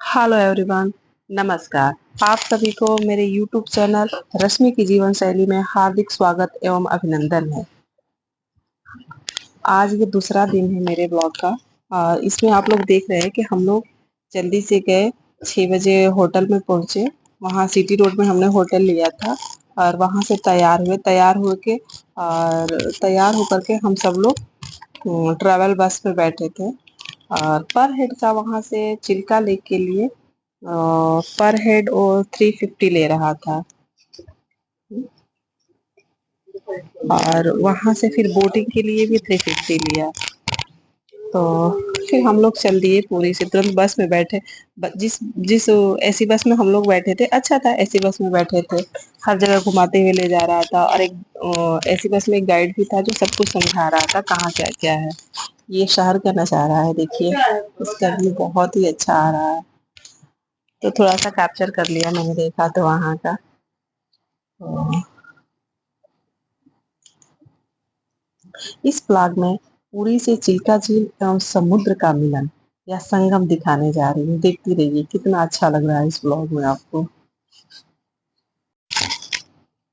Hello everyone. नमस्कार। आप सभी को मेरे यूट्यूब चैनल रश्मि की जीवन शैली में हार्दिक स्वागत एवं अभिनंदन है। आज ये दूसरा दिन है मेरे ब्लॉग का। इसमें आप लोग देख रहे हैं कि हम लोग जल्दी से गए, 6 बजे होटल में पहुंचे। वहाँ सिटी रोड में हमने होटल लिया था और वहाँ से तैयार हुए के और तैयार होकर के हम सब लोग ट्रैवल बस में बैठे थे। और पर हेड का वहाँ से चिल्का लेक के लिए पर हेड और 350 ले रहा था। और वहां से फिर बोटिंग के लिए भी 350 लिया। तो फिर हम लोग चल दिए, पूरी से तुरंत बस में बैठे। जिस जिस ऐसी बस में हम लोग बैठे थे, अच्छा था, ऐसी बस में बैठे थे। हर जगह घुमाते हुए ले जा रहा था। और एक ऐसी बस में एक गाइड भी था जो सब कुछ समझा रहा था कहाँ क्या क्या है। ये शहर का नजारा है, देखिए इसका व्यू बहुत ही अच्छा आ रहा है। तो थोड़ा सा कैप्चर कर लिया मैंने, देखा तो वहाँ का। तो इस ब्लॉग में पुरी से चिल्का झील एवं समुद्र का मिलन या संगम दिखाने जा रही हूँ। देखती रहिए कितना अच्छा लग रहा है इस ब्लॉग में आपको।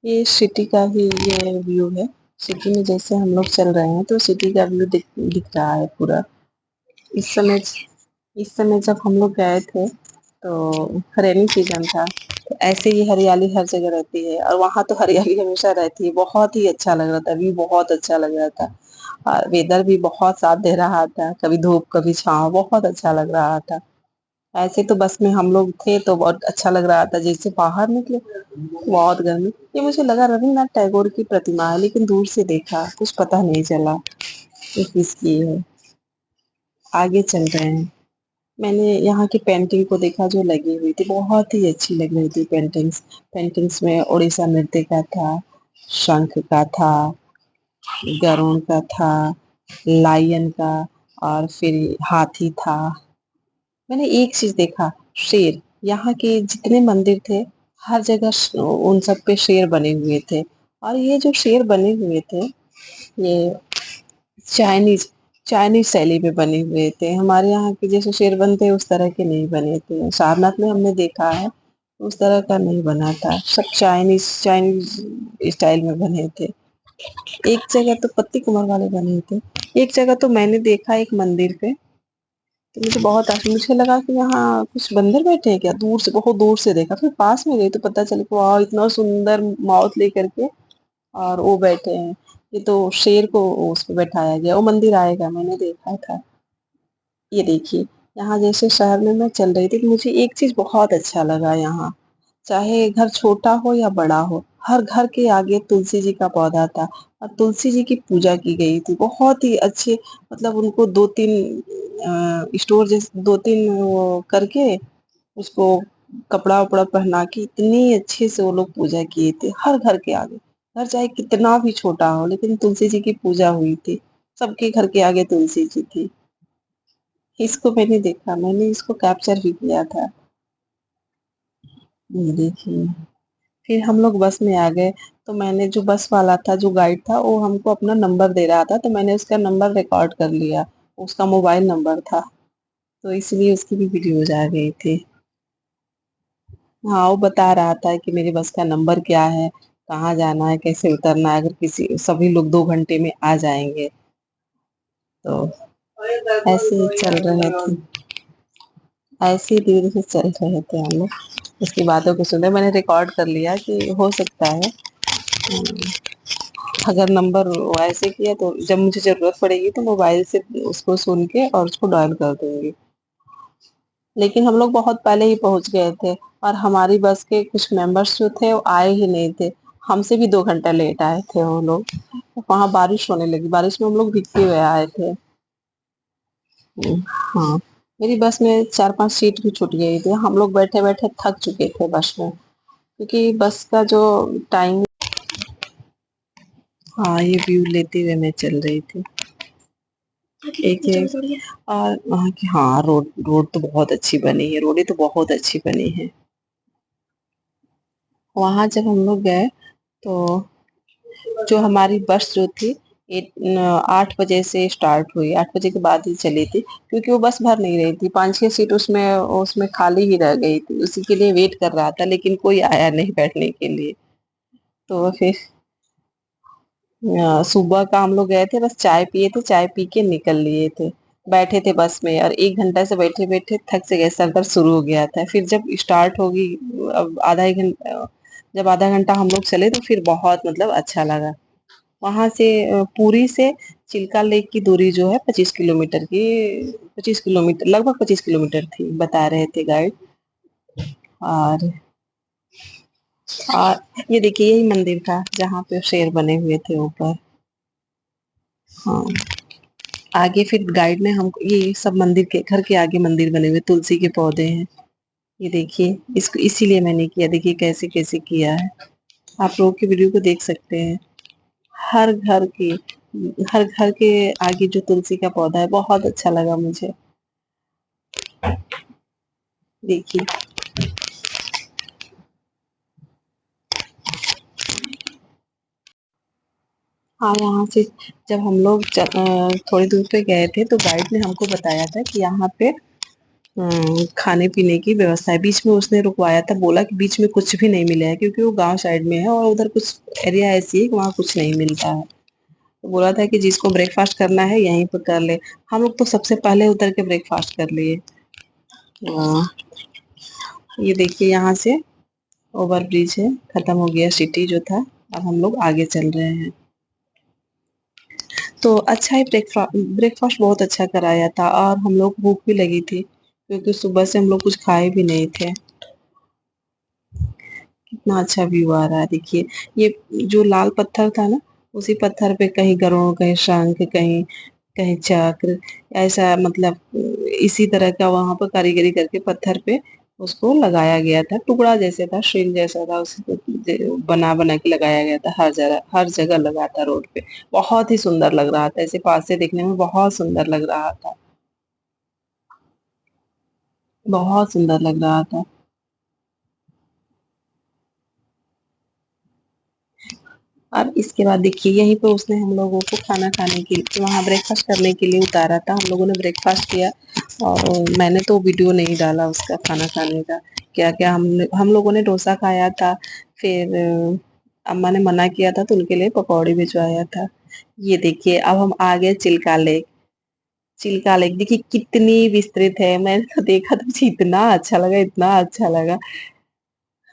ये सिटी का ही ये व्यू है। सिटी में जैसे हम लोग चल रहे हैं तो सिटी का व्यू दिख रहा है पूरा। इस समय इस समय जब हम लोग गए थे तो रेनी सीजन था, तो ऐसे ही हरियाली हर जगह रहती है। और वहां तो हरियाली हमेशा रहती है। बहुत ही अच्छा लग रहा था, व्यू बहुत अच्छा लग रहा था। और वेदर भी बहुत साथ दे रहा था, कभी धूप कभी छाँव, बहुत अच्छा लग रहा था। ऐसे तो बस में हम लोग थे तो बहुत अच्छा लग रहा था। जैसे बाहर निकले बहुत गर्मी। ये मुझे लगा रविन्द्रनाथ टैगोर की प्रतिमा है, लेकिन दूर से देखा कुछ पता नहीं चला ये किसकी है। आगे चल रहे हैं। मैंने यहाँ की पेंटिंग को देखा जो लगी हुई थी, बहुत ही अच्छी लग रही थी पेंटिंग्स। पेंटिंग्स में उड़ीसा नृत्य का था, शंख का था, गरुड़ का था, लायन का, और फिर हाथी था। मैंने एक चीज देखा, शेर। यहाँ के जितने मंदिर थे हर जगह उन सब पे शेर बने हुए थे। और ये जो शेर बने हुए थे ये चाइनीज चाइनीज शैली में बने हुए थे। हमारे यहाँ के जैसे शेर बनते हैं उस तरह के नहीं बने थे। सारनाथ में हमने देखा है उस तरह का नहीं बना था, सब चाइनीज चाइनीज स्टाइल में बने थे। एक जगह तो पत्ती कुमार वाले बने थे। एक जगह तो मैंने देखा एक मंदिर पे, तो मुझे लगा कि यहाँ कुछ बंदर बैठे हैं क्या। दूर से, बहुत दूर से देखा, फिर पास में गई तो पता चला कि वाह, इतना सुंदर माउथ लेकर के और वो बैठे हैं। ये तो शेर को उस पे बैठाया गया, वो मंदिर आएगा, मैंने देखा था। ये देखिए, यहाँ जैसे शहर में मैं चल रही थी तो मुझे एक चीज बहुत अच्छा लगा यहाँ। चाहे घर छोटा हो या बड़ा हो, हर घर के आगे तुलसी जी का पौधा था। और तुलसी जी की पूजा की गई थी बहुत ही अच्छे। मतलब उनको दो तीन स्टोर जैसे दो तीन वो करके उसको कपड़ा वपड़ा पहना के इतनी अच्छे से वो लोग पूजा किए थे। हर घर के आगे, घर चाहे कितना भी छोटा हो, लेकिन तुलसी जी की पूजा हुई थी। सबके घर के आगे तुलसी जी थी। इसको मैंने देखा, मैंने इसको कैप्चर भी किया था। ये देखिए, फिर हम लोग बस में आ गए। तो मैंने, जो बस वाला था, जो गाइड था, वो हमको अपना नंबर दे रहा था, तो मैंने उसका नंबर रिकॉर्ड कर लिया। उसका मोबाइल नंबर था, तो इसलिए उसकी भी वीडियोज आ गई थी। हाँ, वो बता रहा था कि मेरे बस का नंबर क्या है, कहाँ जाना है, कैसे उतरना है, अगर किसी सभी लोग 2 घंटे में आ जाएंगे। तो ऐसे ही चल रहे थे, ऐसे ही धीरे धीरे चल रहे थे हम लोग। उसकी बातों को सुने, मैंने रिकॉर्ड कर लिया कि हो सकता है अगर नंबर ऐसे किया तो जब मुझे जरूरत पड़ेगी तो मोबाइल से उसको सुन के और उसको डायल कर दूंगी। लेकिन हम लोग बहुत पहले ही पहुंच गए थे। और हमारी बस के कुछ मेंबर्स जो थे वो आए ही नहीं थे। हमसे भी 2 घंटा लेट आए थे वो लोग। वहां बारिश होने लगी, बारिश में हम लोग भीगते हुए आए थे। हाँ, मेरी बस में 4-5 सीट भी छूट गई थी। हम लोग बैठे बैठे थक चुके थे बस में, क्योंकि बस का जो टाइम। हाँ, ये व्यू लेते हुए मैं चल रही थी। एक और वहाँ की, हाँ, रोड रोड तो बहुत अच्छी बनी है, रोडें तो बहुत अच्छी बनी है। वहां जब हम लोग गए तो जो हमारी बस जो थी, 8 बजे से स्टार्ट हुई, 8 बजे के बाद ही चली थी, क्योंकि वो बस भर नहीं रही थी, 5-6 सीट उसमें उसमें खाली ही रह गई थी, उसी के लिए वेट कर रहा था, लेकिन कोई आया नहीं बैठने के लिए। तो फिर सुबह का हम लोग गए थे, बस चाय पिए थे, चाय पी के निकल लिए थे, बैठे थे बस में, और 1 घंटा से बैठे बैठे थक से गए, सर दर्द शुरू हो गया था। फिर जब स्टार्ट होगी, अब आधा एक घंटा, जब आधा घंटा हम लोग चले तो फिर बहुत मतलब अच्छा लगा। वहां से पुरी से चिल्का लेक की दूरी जो है 25 किलोमीटर की, 25 किलोमीटर, लगभग 25 किलोमीटर थी, बता रहे थे गाइड। और ये देखिए, यही मंदिर था जहाँ पे शेर बने हुए थे ऊपर। हाँ, आगे फिर गाइड ने हमको ये सब मंदिर के घर के आगे मंदिर बने हुए, तुलसी के पौधे हैं, ये देखिए, इसको इसीलिए मैंने किया, देखिए कैसे कैसे किया है। आप लोग की वीडियो को देख सकते हैं। हर घर की हर घर के आगे जो तुलसी का पौधा है, बहुत अच्छा लगा मुझे। देखिए, हाँ, यहाँ से जब हम लोग थोड़ी दूर पे गए थे, तो गाइड ने हमको बताया था कि यहाँ पे खाने पीने की व्यवस्था है। बीच में उसने रुकवाया था, बोला कि बीच में कुछ भी नहीं मिला है, क्योंकि वो गांव साइड में है और उधर कुछ एरिया ऐसी है कि वहाँ कुछ नहीं मिलता है। तो बोला था कि जिसको ब्रेकफास्ट करना है यहीं पर कर ले। हम लोग तो सबसे पहले उतर के ब्रेकफास्ट कर लिए। अ, ये देखिए, यहाँ से ओवर ब्रिज है, खत्म हो गया सिटी जो था, अब हम लोग आगे चल रहे हैं। तो अच्छा ही ब्रेकफास्ट बहुत अच्छा कराया था, और हम लोग भूख भी लगी थी, क्योंकि सुबह से हम लोग कुछ खाए भी नहीं थे। कितना अच्छा व्यू आ रहा है, देखिए, ये जो लाल पत्थर था ना, उसी पत्थर पे कहीं गरुड़, कहीं शंख, कहीं कहीं चक्र, ऐसा मतलब इसी तरह का वहां पर कारीगरी करके पत्थर पे उसको लगाया गया था, टुकड़ा जैसे था, शील जैसा था, उसको बना बना के लगाया गया था, हर जगह लगा था रोड पे। बहुत ही सुंदर लग रहा था, ऐसे पास से देखने में बहुत सुंदर लग रहा था, बहुत सुंदर लग रहा था। अब इसके बाद देखिए, यहीं पे उसने हम लोगों को खाना खाने के लिए, वहाँ ब्रेकफास्ट करने के लिए उतारा था, हम लोगों ने ब्रेकफास्ट किया। और मैंने तो वीडियो नहीं डाला उसका खाना खाने का, क्या क्या हम लोगों ने डोसा खाया था। फिर अम्मा ने मना किया था, तो उनके लिए पकौड़ी भिजवाया था। ये देखिए, अब हम आ गए चिल्का लेक। चिल्का लेक देखिए कितनी विस्तृत है, मैंने तो देखा तो मुझे इतना अच्छा लगा, इतना अच्छा लगा।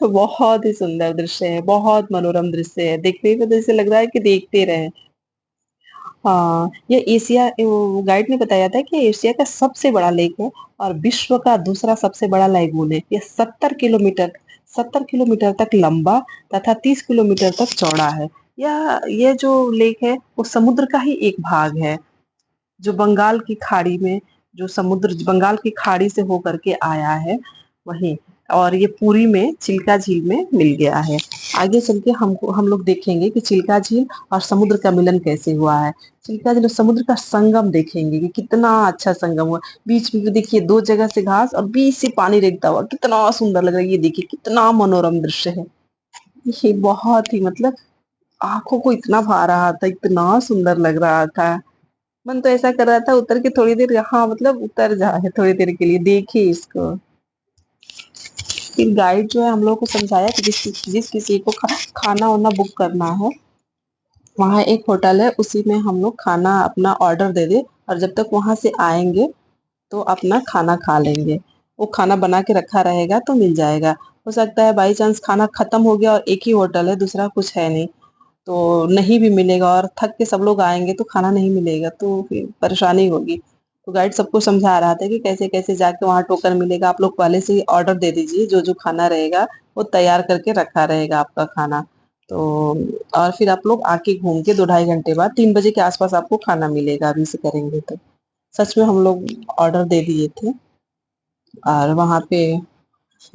बहुत ही सुंदर दृश्य है, बहुत मनोरम दृश्य है, देखने में तो ऐसे लग रहा है कि देखते रहे। हाँ, ये एशिया, गाइड ने बताया था कि एशिया का सबसे बड़ा लेक है, और विश्व का दूसरा सबसे बड़ा लैगून है। ये 70 किलोमीटर तक लंबा तथा 30 किलोमीटर तक चौड़ा है। ये जो लेक है, वो समुद्र का ही एक भाग है, जो बंगाल की खाड़ी में, जो समुद्र बंगाल की खाड़ी से होकर के आया है, वही। और ये पुरी में चिल्का झील में मिल गया है। आगे चल के हम लोग देखेंगे कि चिल्का झील और समुद्र का मिलन कैसे हुआ है। चिल्का झील और समुद्र का संगम देखेंगे कि कितना अच्छा संगम हुआ। बीच में भी देखिए, दो जगह से घास और बीच से पानी रेगता हुआ, कितना सुंदर लग रहा है, ये देखिए कितना मनोरम दृश्य है। ये बहुत ही मतलब आंखों को इतना भा रहा था, इतना सुंदर लग रहा था। मन तो ऐसा कर रहा था उतर के थोड़ी देर यहाँ, मतलब उतर जाए थोड़ी देर के लिए, देखे इसको। फिर गाइड जो है हम लोग को समझाया कि जिस किसी को खाना वाना बुक करना है, वहाँ एक होटल है, उसी में हम लोग खाना अपना ऑर्डर दे दे, और जब तक वहां से आएंगे तो अपना खाना खा लेंगे। वो खाना बना के रखा रहेगा तो मिल जाएगा। हो सकता है बाई चांस खाना खत्म हो गया और एक ही होटल है, दूसरा कुछ है नहीं, तो नहीं भी मिलेगा, और थक के सब लोग आएंगे तो खाना नहीं मिलेगा, तो फिर परेशानी होगी। तो गाइड सबको समझा रहा था कि कैसे कैसे जाके वहाँ टोकन मिलेगा, आप लोग पहले से ही ऑर्डर दे दीजिए, जो जो खाना रहेगा वो तैयार करके रखा रहेगा आपका खाना। तो और फिर आप लोग आके घूम के 2-2.5 घंटे बाद 3 बजे के आसपास आपको खाना मिलेगा, अभी से करेंगे तो। सच में हम लोग ऑर्डर दे दिए थे, और वहाँ पे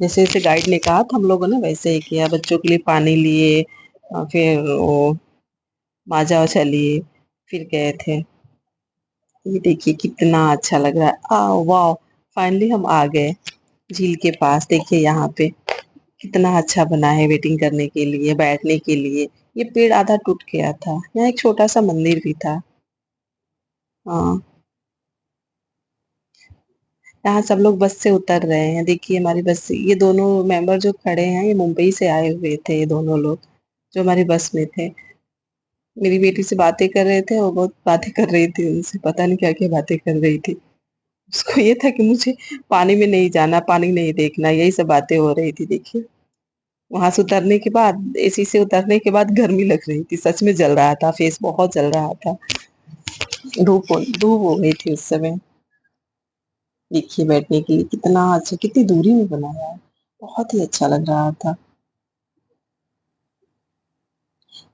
जैसे जैसे गाइड ने कहा था, हम लोगों ने वैसे ही किया, बच्चों के लिए पानी लिए, और फिर वो माजा वाजा लिए, फिर गए थे। ये देखिए कितना अच्छा लग रहा है, आ वाह, फाइनली हम आ गए झील के पास। देखिए यहाँ पे कितना अच्छा बना है वेटिंग करने के लिए, बैठने के लिए। ये पेड़ आधा टूट गया था। यहाँ एक छोटा सा मंदिर भी था। हाँ, यहाँ सब लोग बस से उतर रहे हैं। देखिए हमारी बस से ये दोनों मेंबर जो खड़े हैं, ये मुंबई से आए हुए थे, ये दोनों लोग जो हमारी बस में थे। मेरी बेटी से बातें कर रहे थे, वो बहुत बातें कर रही थी उनसे, पता नहीं क्या क्या बातें कर रही थी। उसको ये था कि मुझे पानी में नहीं जाना, पानी नहीं देखना, यही सब बातें हो रही थी। देखिए वहां से उतरने के बाद, एसी से उतरने के बाद गर्मी लग रही थी, सच में जल रहा था, फेस बहुत जल रहा था। धूप हो गई थी उस समय। देखिए बैठने के लिए कितना अच्छा, कितनी दूरी में बनाया है, बहुत ही अच्छा लग रहा था।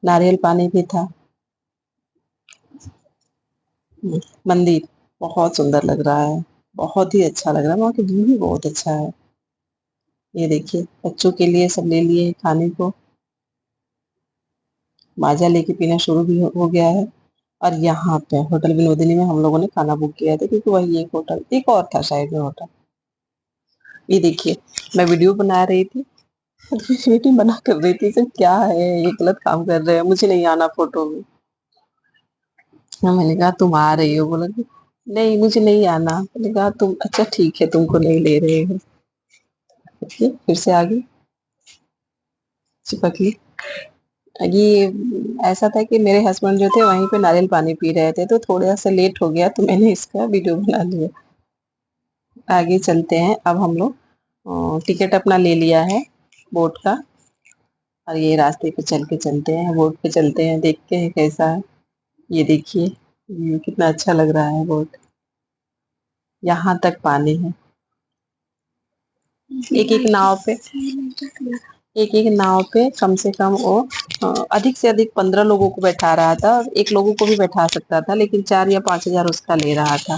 नारियल पानी भी था। मंदिर बहुत सुंदर लग रहा है, बहुत ही अच्छा लग रहा है, वहाँ की व्यू भी बहुत अच्छा है। ये देखिए बच्चों के लिए सब ले लिए हैं खाने को, माजा लेके पीना शुरू भी हो गया है। और यहाँ पे होटल विनोदिनी में हम लोगों ने खाना बुक किया था, क्योंकि वही एक होटल, एक और था शायद में होटल। ये देखिए मैं वीडियो बना रही थी, बेटी मना कर रही थी, सब क्या है ये गलत काम कर रहे हैं, मुझे नहीं आना फोटो में। हाँ, मैंने कहा तुम आ रही हो, बोला कि नहीं मुझे नहीं आना। मैंने कहा तुम, अच्छा ठीक है, तुमको नहीं ले रहे हो। देखिए फिर से आ गई, चिपक ली। ये ऐसा था कि मेरे हस्बैंड जो थे वहीं पे नारियल पानी पी रहे थे, तो थोड़ा सा लेट हो गया, तो मैंने इसका वीडियो बना लिया। आगे चलते हैं अब हम लोग। टिकट अपना ले लिया है बोट का, और ये रास्ते पे चल के चलते हैं, बोट पे चलते हैं, देखते हैं कैसा है। ये देखिए ये कितना अच्छा लग रहा है बोट, यहाँ तक पानी है। एक एक नाव पे, एक एक नाव पे कम से कम वो अधिक से अधिक 15 लोगों को बैठा रहा था, और एक लोगों को भी बैठा सकता था, लेकिन 4 या 5 हजार उसका ले रहा था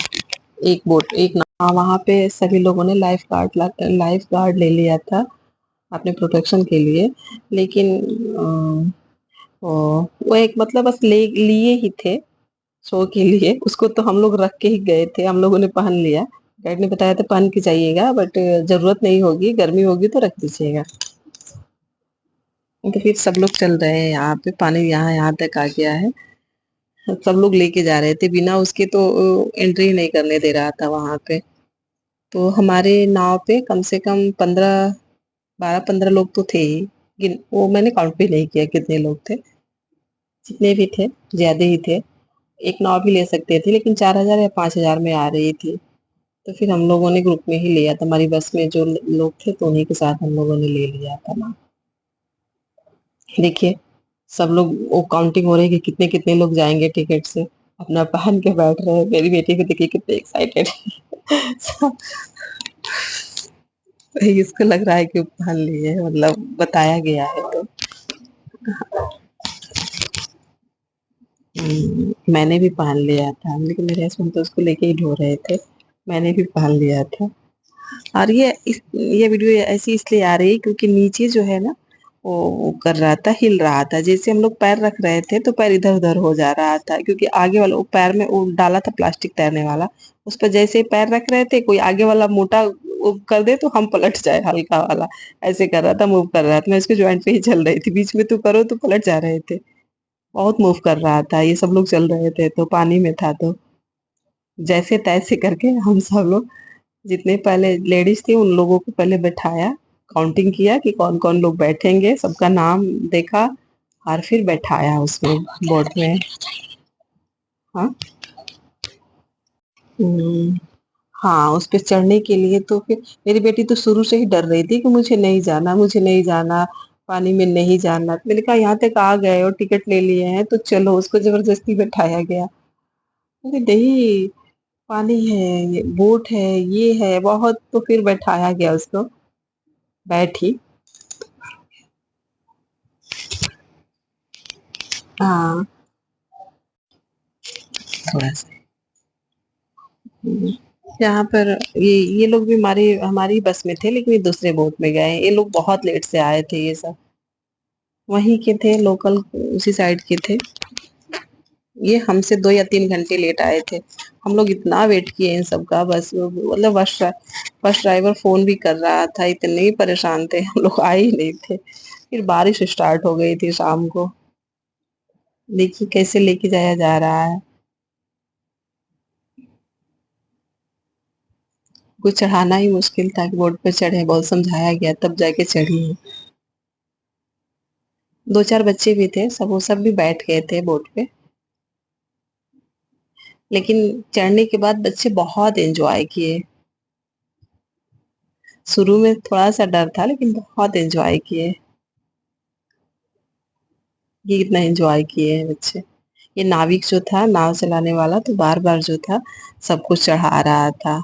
एक बोट, एक नाव। वहां पे सभी लोगों ने लाइफ गार्ड ले लिया था अपने प्रोटेक्शन के लिए, लेकिन वो एक मतलब बस ले लिए ही थे शो के लिए, उसको तो हम लोग रख के ही गए थे, हम लोगों ने पहन लिया। गाइड ने बताया था पहन के जाइएगा, बट जरूरत नहीं होगी, गर्मी होगी तो रख दीजिएगा। तो फिर सब लोग चल रहे हैं, यहाँ पे पानी यहाँ यहाँ तक आ गया है, सब लोग लेके जा रहे थे, बिना उसके तो एंट्री नहीं करने दे रहा था वहां पे। तो हमारे नाव पे कम से कम 12 15 लोग तो थे ही, वो मैंने काउंट भी नहीं किया कितने लोग थे, जितने भी थे ज्यादा ही थे। एक नाव भी ले सकते थे, लेकिन 4 हजार या 5 हजार में आ रही थी, तो फिर हम लोगों ने ग्रुप में ही लिया था, हमारी बस में जो लोग थे तो उन्हीं के साथ हम लोगों ने ले लिया था ना। देखिए सब लोग वो काउंटिंग हो रही है कि कितने कितने लोग जाएंगे टिकट से, अपना पहन के बैठ रहे हैं। मेरी बेटी को देखिए कितने एक्साइटेड है। इसको लग रहा है कि वो पहन लिए है, मतलब बताया गया है तो। मैंने भी पहन लिया था, लेकिन मेरे हस्बैंड तो उसको लेके ही ढो रहे थे, मैंने भी पहन लिया था। और ये वीडियो ऐसी इसलिए आ रही है क्योंकि नीचे जो है ना, वो कर रहा था, हिल रहा था, जैसे हम लोग पैर रख रहे थे तो पैर इधर उधर हो जा रहा था, क्योंकि आगे वाला वो पैर में वो डाला था प्लास्टिक तैरने वाला, उस पर जैसे ही पैर रख रहे थे, कोई आगे वाला मोटा वो कर दे तो हम पलट जाए, हल्का वाला ऐसे कर रहा था, मूव कर रहा था, मैं उसके ज्वाइंट पे ही चल रही थी, बीच में तू करो तो पलट जा रहे थे। बहुत मूव कर रहा था, ये सब लोग चल रहे थे तो पानी में था, तो जैसे तैसे करके हम सब लोग, जितने पहले लेडीज थी उन लोगों को पहले बैठाया, काउंटिंग किया कि कौन कौन लोग बैठेंगे, सबका नाम देखा, और फिर बैठाया उसमें बोट में। हाँ। हम्म, हाँ उस पे चढ़ने के लिए तो फिर मेरी बेटी तो शुरू से ही डर रही थी कि मुझे नहीं जाना, मुझे नहीं जाना, पानी में नहीं जाना। मैंने कहा यहाँ तक आ गए और टिकट ले लिए हैं तो चलो, उसको जबरदस्ती बैठाया गया। अरे नहीं, पानी है, ये बोट है, ये है बहुत, तो फिर बैठाया गया उसको, बैठी। हाँ थोड़ा सा। हम्म, यहाँ पर ये लोग भी हमारी हमारी बस में थे, लेकिन ये दूसरे बोट में गए, ये लोग बहुत लेट से आए थे, ये सब वहीं के थे, लोकल उसी साइड के थे। ये हमसे 2 या 3 घंटे लेट आए थे। हम लोग इतना वेट किए इन सब का, बस मतलब बस ड्राइवर फोन भी कर रहा था, इतने परेशान थे हम लोग, आए ही नहीं थे। फिर बारिश स्टार्ट हो गई थी शाम को, देखिए कैसे लेके जाया जा रहा है। को चढ़ाना ही मुश्किल था कि बोट पे चढ़े, बहुत समझाया गया तब जाके चढ़ी है। दो चार बच्चे भी थे, सब वो सब भी बैठ गए थे बोट पे। लेकिन चढ़ने के बाद बच्चे बहुत एंजॉय किए। शुरू में थोड़ा सा डर था लेकिन बहुत एंजॉय किए। ये कितना एंजॉय किए हैं बच्चे। ये नाविक जो था, नाव चलाने वाला, तो बार बार जो था सबको चढ़ा रहा था,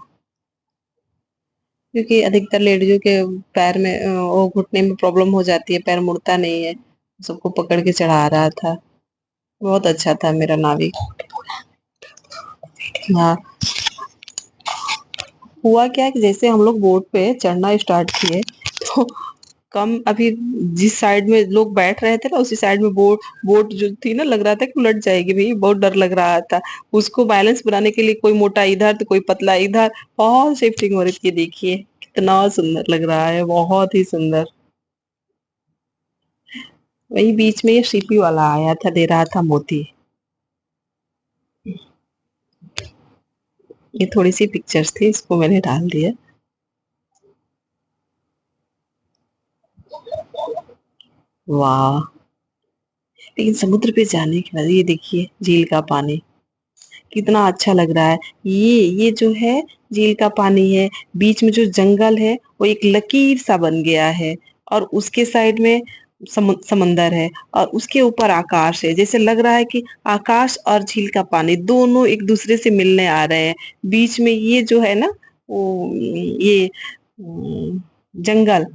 क्योंकि अधिकतर लेडीजों के पैर में वो घुटने में प्रॉब्लम हो जाती है, पैर मुड़ता नहीं है। सबको पकड़ के चढ़ा रहा था। बहुत अच्छा था मेरा नाविक। हाँ। हुआ क्या कि जैसे हम लोग बोट पे चढ़ना स्टार्ट किए, तो कम अभी जिस साइड में लोग बैठ रहे थे ना, उसी साइड में बोट बोट जो थी ना, लग रहा था कि उलट जाएगी भाई, बहुत डर लग रहा था। उसको बैलेंस बनाने के लिए कोई मोटा इधर तो कोई पतला इधर, बहुत शिफ्टिंग हो रही थी। देखिए कितना सुंदर लग रहा है, बहुत ही सुंदर। वही बीच में ये सीपी वाला आया था, दे रहा था मोती। ये थोड़ी सी पिक्चर्स थी, इसको मैंने डाल दिया। वाह। लेकिन समुद्र पे जाने के बाद ये देखिए झील का पानी कितना अच्छा लग रहा है। ये जो है झील का पानी है। बीच में जो जंगल है वो एक लकीर सा बन गया है, और उसके साइड में समंदर है, और उसके ऊपर आकाश है। जैसे लग रहा है कि आकाश और झील का पानी दोनों एक दूसरे से मिलने आ रहे हैं। बीच में ये जो है ना, वो ये जंगल,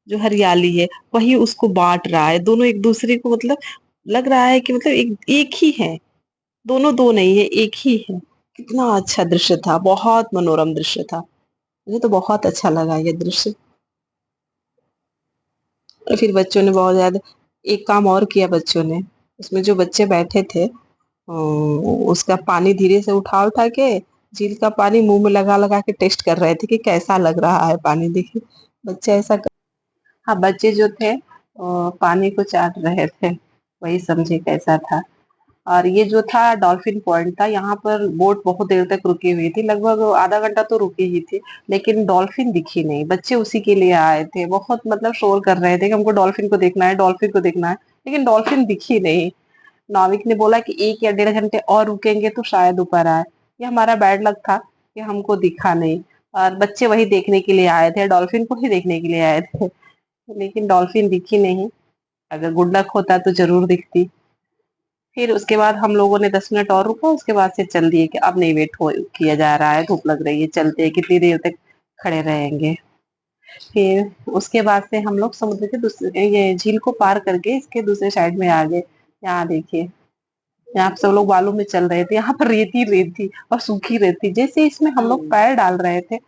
जो हरियाली है, वही उसको बांट रहा है। दोनों एक दूसरे को, मतलब लग रहा है कि मतलब एक एक ही है। दोनों दो नहीं है, एक ही है। कितना अच्छा दृश्य था, बहुत मनोरम दृश्य था। मुझे तो बहुत अच्छा लगा ये दृश्य। और फिर बच्चों ने बहुत ज्यादा एक काम और किया बच्चों ने। उसमें जो बच्चे बैठे थे, उसका पानी धीरे से उठा उठा के, झील का पानी मुंह में लगा लगा के टेस्ट कर रहे थे कि कैसा लग रहा है पानी। देखिए बच्चे ऐसा हाँ, बच्चे जो थे पानी को चाट रहे थे, वही समझे कैसा था। और ये जो था डॉल्फिन पॉइंट था, यहाँ पर बोट बहुत देर तक रुकी हुई थी, लगभग आधा घंटा तो रुकी ही थी। लेकिन डॉल्फिन दिखी नहीं। बच्चे उसी के लिए आए थे, बहुत मतलब शोर कर रहे थे कि हमको डॉल्फिन को देखना है, डॉल्फिन को देखना है। लेकिन डॉल्फिन दिखी नहीं। नाविक ने बोला कि 1 या 1.5 घंटे और रुकेंगे तो शायद ऊपर आए। ये हमारा बैड लक था कि हमको दिखा नहीं। और बच्चे वही देखने के लिए आए थे, डॉल्फिन को ही देखने के लिए आए थे। लेकिन डॉल्फिन दिखी नहीं। अगर गुड लक होता तो जरूर दिखती। फिर उसके बाद हम लोगों ने 10 मिनट और रुका, उसके बाद से चल दिए कि अब नहीं वेट हो किया जा रहा है, धूप लग रही है, चलते हैं, कितनी देर तक खड़े रहेंगे। फिर उसके बाद से हम लोग समुद्र के दूसरे, ये झील को पार करके इसके दूसरे साइड में आ गए। यहाँ देखिए, यहाँ पे सब लोग बालू में चल रहे थे, यहाँ पर रेती रेत थी और सूखी रेत थी। जैसे इसमें हम लोग पैर डाल रहे थे,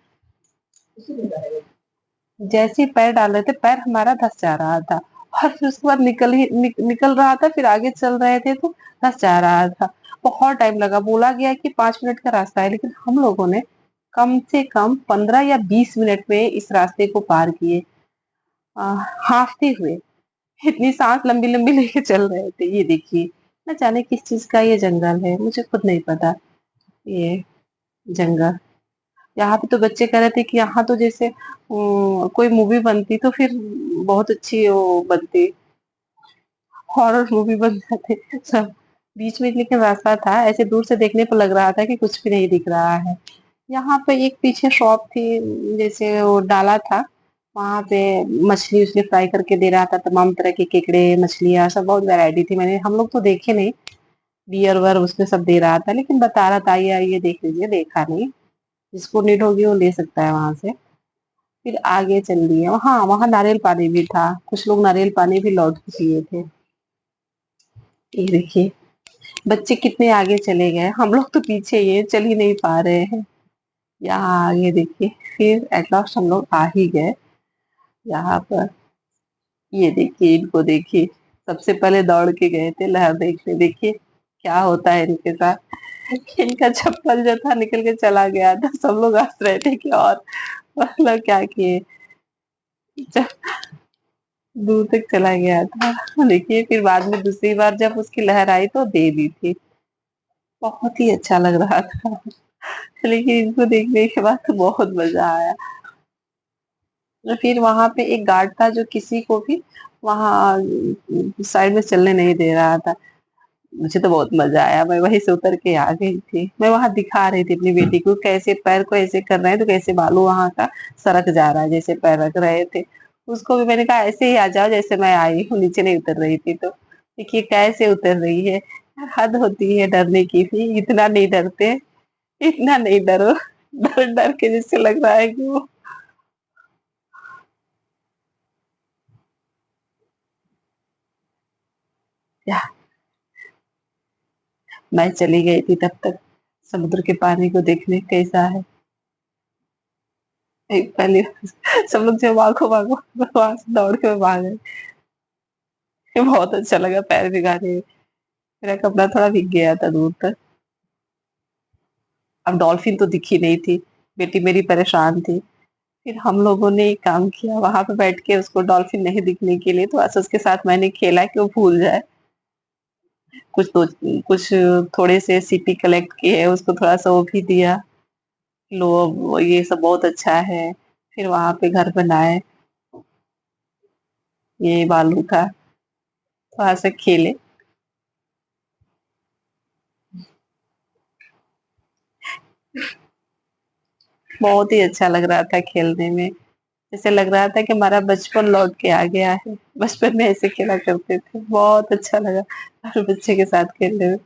जैसे ही पैर डाल रहे थे, पैर हमारा धंस जा रहा था। और फिर उसके बाद निकल रहा था, फिर आगे चल रहे थे तो धंस जा रहा था। बहुत टाइम लगा। बोला गया कि 5 मिनट का रास्ता है, लेकिन हम लोगों ने कम से कम 15 या 20 मिनट में इस रास्ते को पार किए, आ, हाँफते हुए। इतनी सांस लंबी लंबी लेके चल रहे थे। ये देखिए, न जाने किस चीज का ये जंगल है, मुझे खुद नहीं पता। ये जंगल, यहाँ पे तो बच्चे कह रहे थे कि यहाँ तो जैसे कोई मूवी बनती तो फिर बहुत अच्छी वो बनती, हॉरर मूवी बन जाते सब। बीच में लेकिन रास्ता था, ऐसे दूर से देखने पर लग रहा था कि कुछ भी नहीं दिख रहा है। यहाँ पे एक पीछे शॉप थी, जैसे वो डाला था, वहां पे मछली उछली फ्राई करके दे रहा था। तमाम तरह के केकड़े, मछलियाँ, सब बहुत वैरायटी थी। मैंने हम लोग तो देखे नहीं, बियर वर उसमें सब दे रहा था, लेकिन बता रहा था ये देख लीजिए। देखा नहीं, जिसको नीड होगी वो ले सकता है वहां से। फिर आगे चल दिए। हाँ, वहां नारियल पानी भी था, कुछ लोग नारियल पानी भी लौट के पिए थे। ये देखिए बच्चे कितने आगे चले गए, हम लोग तो पीछे ही हैं, चल ही नहीं पा रहे हैं। यहाँ आगे देखिए, फिर एट लास्ट हम लोग आ ही गए यहाँ पर। ये देखिए, इनको देखिए, सबसे पहले दौड़ के गए थे लहर देखने। देखिए क्या होता है इनके साथ। इनका चप्पल जो था निकल के चला गया था, सब लोग हंस रहे थे कि और मतलब क्या किए। दूर तक चला गया था। देखिए फिर बाद में दूसरी बार जब उसकी लहर आई तो दे दी थी। बहुत ही अच्छा लग रहा था। लेकिन इनको देखने के बाद तो बहुत मजा आया। और फिर वहां पे एक गार्ड था जो किसी को भी वहां साइड में चलने नहीं दे रहा था। मुझे तो बहुत मजा आया, मैं वहीं से उतर के आ गई थी। मैं वहां दिखा रही थी अपनी बेटी को कैसे पैर को ऐसे कर रहे हैं तो कैसे बालू वहां का सरक जा रहा है, जैसे पैर रख रहे थे। उसको भी मैंने कहा ऐसे ही आ जाओ जैसे मैं आई हूँ, नीचे नहीं उतर रही थी तो देखिए कैसे उतर रही है। हद होती है डरने की भी, इतना नहीं डरते, इतना नहीं डरो। डर डर के जिससे लग रहा है कि वो क्या। मैं चली गई थी तब तक समुद्र के पानी को देखने कैसा है। एक पहले सब लोग जो भागो भागो वहां से दौड़ के मैं भाग गई। बहुत अच्छा लगा पैर भिगाने में। मेरा कपड़ा थोड़ा भीग गया था दूर तक। अब डॉल्फिन तो दिखी नहीं थी, बेटी मेरी परेशान थी। फिर हम लोगों ने एक काम किया, वहां पे बैठ के उसको डॉल्फिन नहीं दिखने के लिए थोड़ा सा उसके साथ मैंने खेला कि वो भूल जाए। कुछ तो कुछ थोड़े से सीपी कलेक्ट किए, उसको थोड़ा सा वो भी दिया। लो ये सब बहुत अच्छा है। फिर वहां पे घर बनाए, ये बालू था, थोड़ा सा खेले। बहुत ही अच्छा लग रहा था खेलने में। जैसे लग रहा था कि हमारा बचपन लौट के आ गया है। बचपन में ऐसे खेला करते थे, बहुत अच्छा लगा हर बच्चे के साथ खेलने में।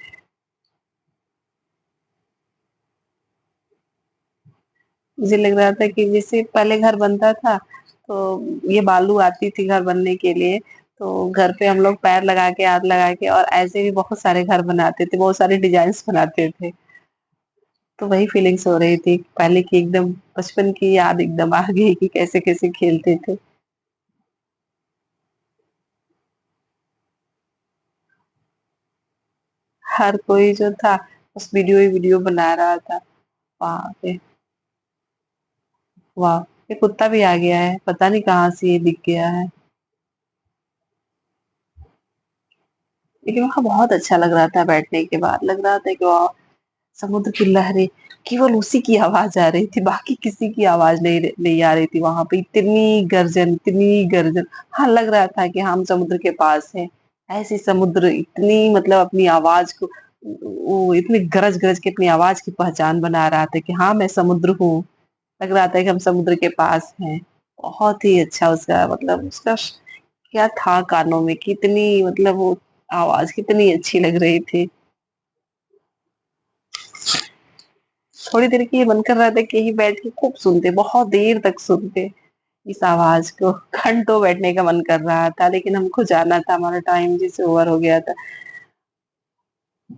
मुझे लग रहा था कि जैसे पहले घर बनता था तो ये बालू आती थी घर बनने के लिए, तो घर पे हम लोग पैर लगा के हाथ लगा के और ऐसे भी बहुत सारे घर बनाते थे, बहुत सारे डिजाइन बनाते थे। तो वही फीलिंग्स हो रही थी पहले की, एकदम बचपन की याद एकदम आ गई कि कैसे कैसे खेलते थे। हर कोई जो था बस वीडियो ही वीडियो बना रहा था वहां पे। वाह, ये कुत्ता भी आ गया है, पता नहीं कहाँ से ये दिख गया है। लेकिन वहां बहुत अच्छा लग रहा था, बैठने के बाद लग रहा था कि वाह, समुद्र की लहरें, केवल उसी की आवाज आ रही थी, बाकी किसी की आवाज नहीं आ रही थी वहां पे। इतनी गर्जन, इतनी गर्जन। हाँ लग रहा था कि हम समुद्र के पास हैं। ऐसी समुद्र इतनी मतलब अपनी आवाज को, वो इतनी गरज गरज के अपनी आवाज की पहचान बना रहा था कि हाँ मैं समुद्र हूँ। लग रहा था कि हम समुद्र के पास हैं। बहुत ही अच्छा उसका मतलब उसका क्या था कानों में, कितनी मतलब वो आवाज कितनी अच्छी लग रही थी। थोड़ी देर के लिए मन कर रहा था कि यही बैठ के खूब सुनते, बहुत देर तक सुनते इस आवाज को। घंटों बैठने का मन कर रहा था, लेकिन हमको जाना था, हमारा टाइम जिसे ओवर हो गया था।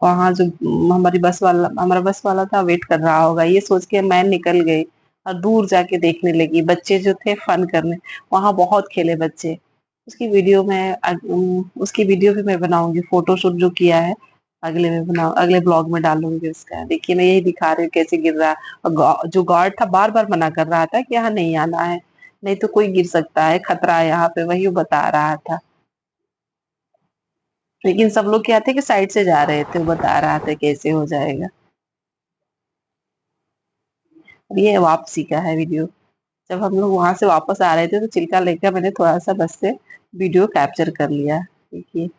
वहां जो हमारा बस वाला था वेट कर रहा होगा, ये सोच के मैं निकल गई और दूर जाके देखने लगी। बच्चे जो थे फन करने, वहां बहुत खेले बच्चे। उसकी वीडियो भी मैं बनाऊंगी, फोटो शूट जो किया है अगले ब्लॉग में डालूंगी उसका। देखिए मैं यही दिखा रही हूँ कैसे गिर रहा है। और जो गार्ड था बार बार मना कर रहा था कि यहाँ नहीं आना है, नहीं तो कोई गिर सकता है, खतरा है यहाँ पे, वही वो बता रहा था। लेकिन सब लोग क्या थे कि साइड से जा रहे थे, वो बता रहा था कैसे हो जाएगा। अब ये वापसी का है वीडियो। जब हम लोग वहां से वापस आ रहे थे तो चिल्का लेकर मैंने थोड़ा सा बस से वीडियो कैप्चर कर लिया। देखिए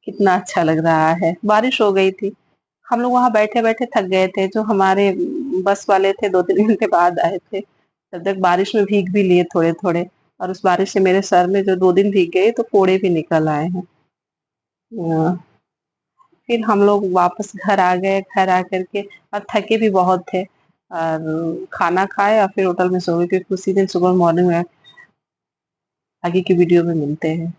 कितना अच्छा लग रहा है। बारिश हो गई थी, हम लोग वहां बैठे बैठे थक गए थे। जो हमारे बस वाले थे 2-3 घंटे बाद आए थे, तब तक बारिश में भीग भी लिए थोड़े थोड़े। और उस बारिश से मेरे सर में जो 2 दिन भीग गए तो फोड़े भी निकल आए हैं। हाँ, फिर हम लोग वापस घर आ गए। घर आकर के और थके भी बहुत थे, और खाना खाए और फिर होटल में सो गए, क्योंकि उसी दिन सुबह मॉर्निंग में आगे की वीडियो में मिलते हैं।